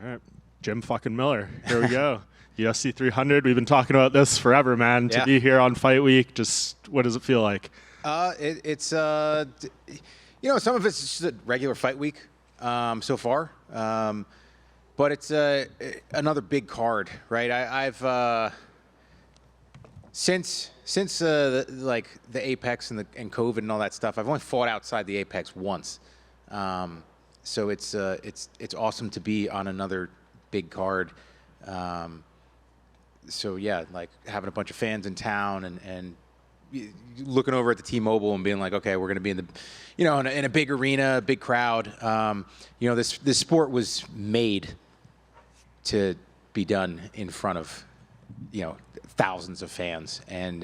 All right. Jim fucking Miller. Here we go. UFC 300. We've been talking about this forever, man. Yeah. To be here on Fight Week, just what does it feel like? It's some of it's just a regular fight week so far, but it's another big card, right? I've since the Apex and COVID and all that stuff, I've only fought outside the Apex once, so it's awesome to be on another big card. So yeah, like having a bunch of fans in town and looking over at the T-Mobile and being like, okay, we're going to be in the, in a big arena, a big crowd. This sport was made to be done in front of, thousands of fans, and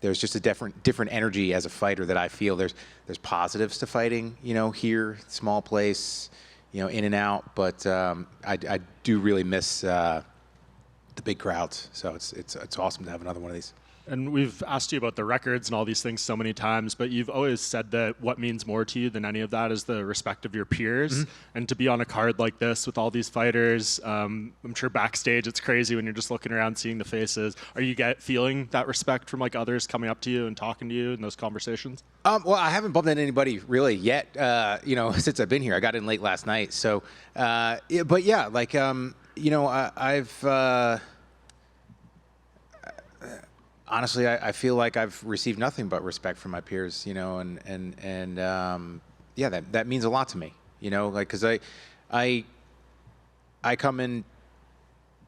there's just a different energy as a fighter that I feel. There's positives to fighting, here, small place, in and out, but I do really miss the big crowds. So it's awesome to have another one of these. And we've asked you about the records and all these things so many times, but you've always said that what means more to you than any of that is the respect of your peers. Mm-hmm. And to be on a card like this with all these fighters, I'm sure backstage it's crazy when you're just looking around, seeing the faces. Are you feeling that respect from like others coming up to you and talking to you in those conversations? Well, I haven't bumped into anybody really yet, since I've been here. I got in late last night. So, but yeah, like, I've... honestly, I feel like I've received nothing but respect from my peers, and that means a lot to me, because I come in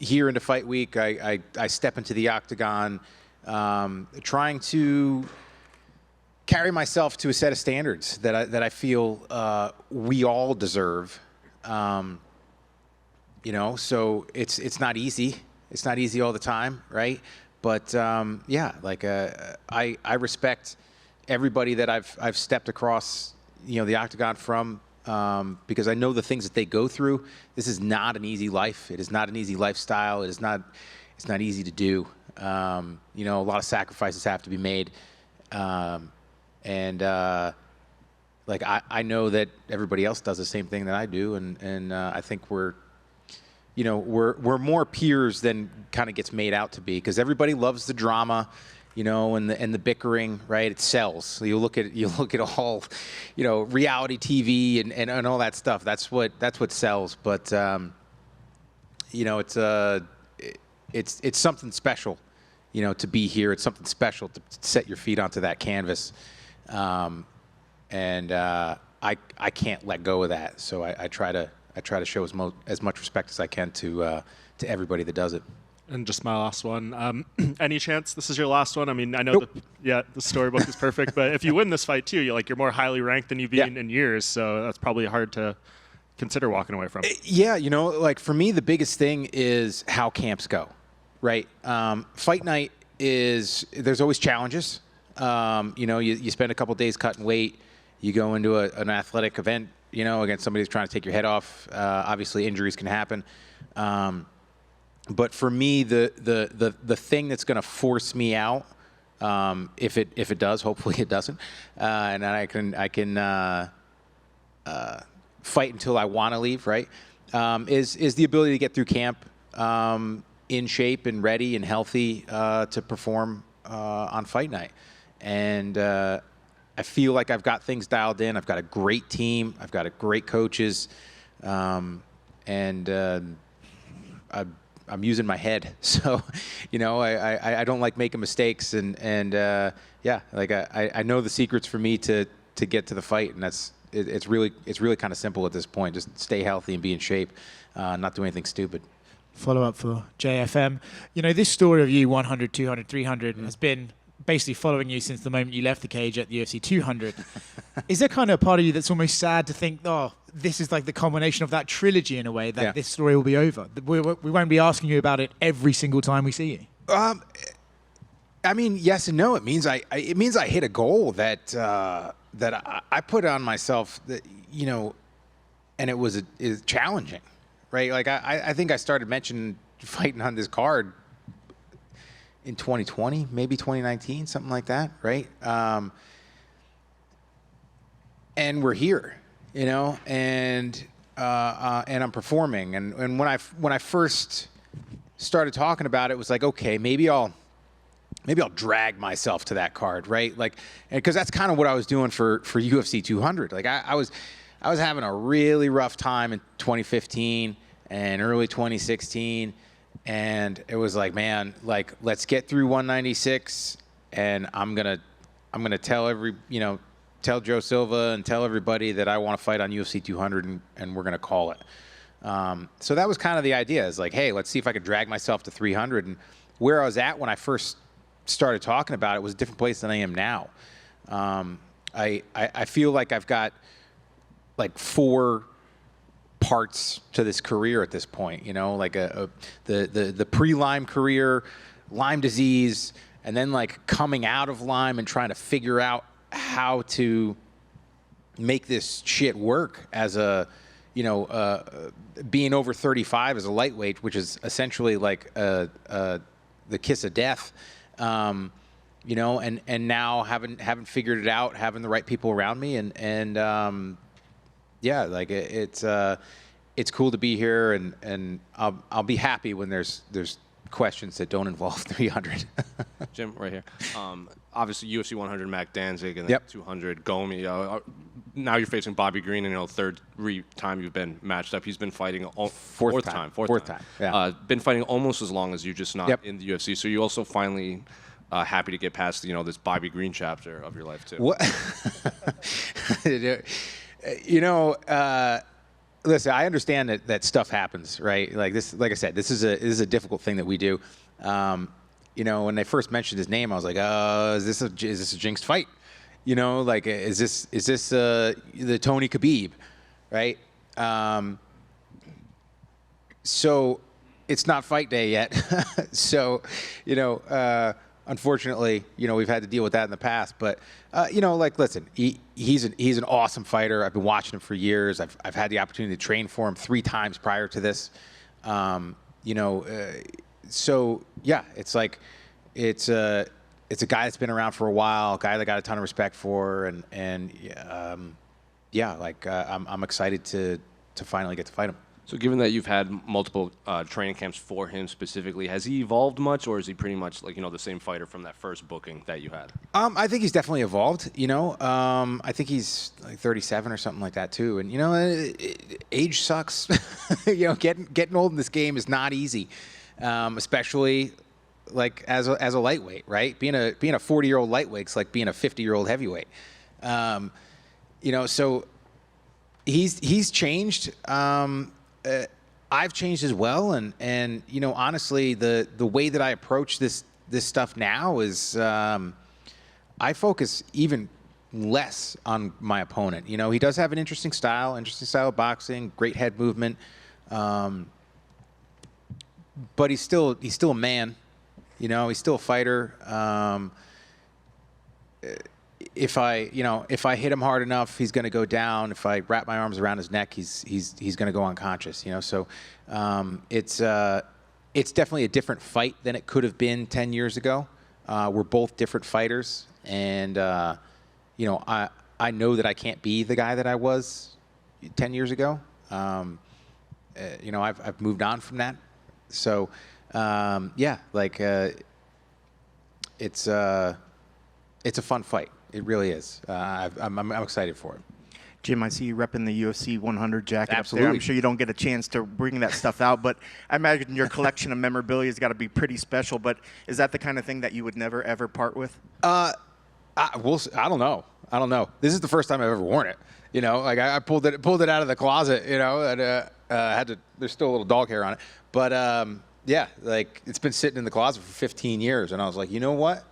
here into fight week, I step into the octagon, trying to carry myself to a set of standards that I feel we all deserve, so it's not easy. It's not easy all the time, right? But I respect everybody that I've stepped across, the octagon from, because I know the things that they go through. This is not an easy life. It is not an easy lifestyle. It's not easy to do. A lot of sacrifices have to be made, I know that everybody else does the same thing that I do, and I think we're more peers than kind of gets made out to be, because everybody loves the drama, and the bickering, right? It sells. So you look at all, reality TV and all that stuff. That's what sells. But it's something special, to be here. It's something special to set your feet onto that canvas, I can't let go of that. So I try to show as much respect as I can to everybody that does it. And just my last one. Any chance this is your last one? I mean, I know Nope. The storybook is perfect, but if you win this fight too, you're more highly ranked than you've been in years, so that's probably hard to consider walking away from. Yeah, like for me, the biggest thing is how camps go, right? Fight night there's always challenges. You spend a couple days cutting weight. You go into an athletic event, against somebody who's trying to take your head off. Obviously, injuries can happen. But for me, the thing that's going to force me out, if it does, hopefully it doesn't, and I can fight until I want to leave, right? Is the ability to get through camp in shape and ready and healthy to perform on fight night, and I feel like I've got things dialed in. I've got a great team. I've got great coaches, and I'm using my head. So, I don't like making mistakes, and I know the secrets for me to get to the fight, and it's really kind of simple at this point. Just stay healthy and be in shape, not do anything stupid. Follow up for JFM. This story of you 100, 200, 300 has been basically following you since the moment you left the cage at the UFC 200. Is there kind of a part of you that's almost sad to think, oh, this is like the culmination of that trilogy in a way, that this story will be over? We won't be asking you about it every single time we see you. I mean, yes and no. It means I hit a goal that I put on myself, that and it was challenging, right? Like I think I started mentioning fighting on this card in 2020, maybe 2019, something like that, right? And we're here, and and I'm performing. And when I first started talking about it, it was like, okay, maybe I'll drag myself to that card, right? Like, because that's kind of what I was doing for UFC 200. Like, I was having a really rough time in 2015 and early 2016, and it was like, man, like, let's get through 196, and I'm gonna tell Joe Silva and tell everybody that I want to fight on UFC 200, and we're gonna call it. So that was kind of the idea. Is like, hey, let's see if I could drag myself to 300. And where I was at when I first started talking about it was a different place than I am now. I feel like I've got like 4 parts to this career at this point. You know, like the pre-Lyme career, Lyme disease, and then like coming out of Lyme and trying to figure out how to make this shit work as a, you know, being over 35 as a lightweight, which is essentially like the kiss of death, you know, and now haven't figured it out, having the right people around me, and yeah, like it's cool to be here, and I'll be happy when there's questions that don't involve 300. Jim, right here. Obviously, UFC 100, Mac Danzig, and then 200, Gomi. Now you're facing Bobby Green, and third time you've been matched up. He's been fighting fourth time. Yeah. Been fighting almost as long as you, just not in the UFC. So you also finally happy to get past this Bobby Green chapter of your life too. What? Listen, I understand that stuff happens, right? Like this, like I said, this is a difficult thing that we do. When they first mentioned his name, I was like, is this a jinxed fight? Like, is this the Tony Khabib, right? So it's not fight day yet. So, unfortunately, we've had to deal with that in the past. But, like, listen, he's an awesome fighter. I've been watching him for years. I've had the opportunity to train for him 3 times prior to this. So yeah, it's like it's a guy that's been around for a while, a guy that I got a ton of respect for, and yeah, like I'm excited to finally get to fight him. So given that you've had multiple training camps for him specifically, has he evolved much, or is he pretty much like the same fighter from that first booking that you had? I think he's definitely evolved. I think he's like 37 or something like that too. And age sucks. Getting old in this game is not easy, especially like as a lightweight, right? Being a 40-year-old lightweight is like being a 50-year-old heavyweight. So he's changed. I've changed as well, and honestly, the way that I approach this stuff now is I focus even less on my opponent. He does have an interesting style of boxing, great head movement, but he's still a man. He's still a fighter. If I hit him hard enough, he's going to go down. If I wrap my arms around his neck, he's going to go unconscious. So it's definitely a different fight than it could have been 10 years ago. We're both different fighters, and I know that I can't be the guy that I was 10 years ago. I've moved on from that. So yeah, like it's a fun fight. It really is. I'm excited for it. Jim, I see you repping the UFC 100 jacket Absolutely. up there. I'm sure you don't get a chance to bring that stuff out, but I imagine your collection of memorabilia has got to be pretty special. But is that the kind of thing that you would never, ever part with? I don't know. This is the first time I've ever worn it. Like I pulled it out of the closet, and had to, there's still a little dog hair on it. But yeah, like it's been sitting in the closet for 15 years. And I was like, you know what?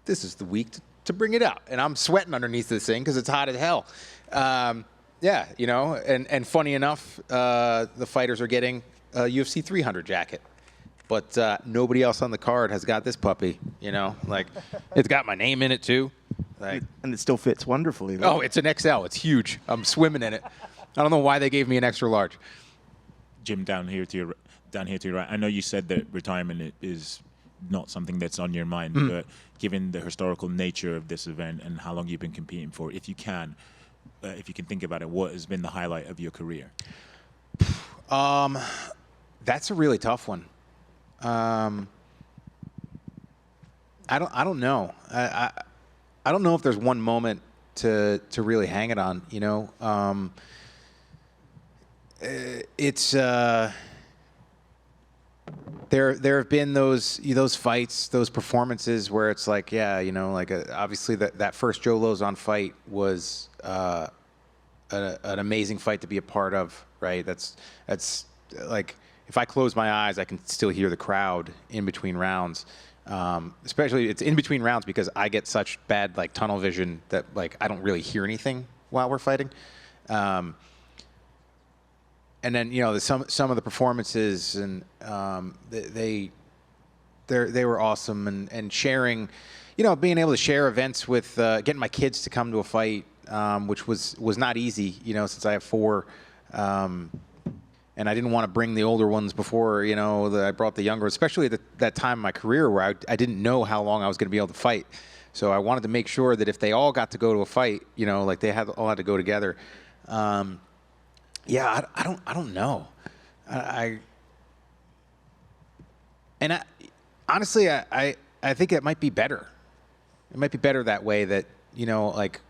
This is the week to bring it out. And I'm sweating underneath this thing because it's hot as hell. Yeah, and funny enough, the fighters are getting a UFC 300 jacket. But nobody else on the card has got this puppy, Like, it's got my name in it, too. Like, And it still fits wonderfully, though. oh, it's an XL. It's huge. I'm swimming in it. I don't know why they gave me an extra large. Jim, down here to your right. I know you said that retirement is not something that's on your mind, but given the historical nature of this event and how long you've been competing for, if you can, if you can think about it, what has been the highlight of your career? That's a really tough one. I don't know. I don't know if there's one moment to really hang it on. You know, it's there have been those fights, those performances where it's like, yeah, you know, like obviously that first Joe Lozon fight was an amazing fight to be a part of, right? That's like, if I close my eyes, I can still hear the crowd in between rounds. Especially it's in between rounds because I get such bad like tunnel vision that like I don't really hear anything while we're fighting. And then, you know, some of the performances, and they were awesome, and sharing, you know, being able to share events with getting my kids to come to a fight, which was not easy, you know, since I have 4, and I didn't want to bring the older ones before, you know, I brought the younger, especially at that time in my career where I didn't know how long I was going to be able to fight. So I wanted to make sure that if they all got to go to a fight, you know, like they all had to go together. Yeah, I don't know. Honestly, I think it might be better. It might be better that way, that, you know, like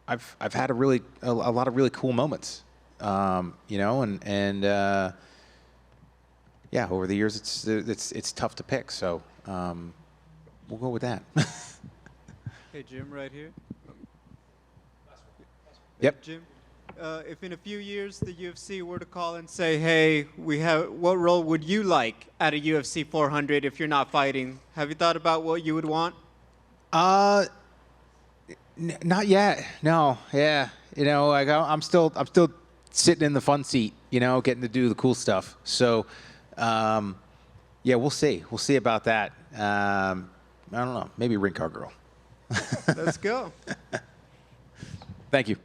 I've had a lot of really cool moments, you know, and yeah, over the years it's tough to pick. So we'll go with that. Hey, Jim, right here. Yep. Jim. If in a few years the UFC were to call and say, hey, what role would you like at a UFC 400 if you're not fighting? Have you thought about what you would want? Not yet. No. Yeah. You know, like I'm still sitting in the fun seat, you know, getting to do the cool stuff. So, yeah, we'll see. We'll see about that. I don't know. Maybe Ring Car Girl. Let's go. Thank you.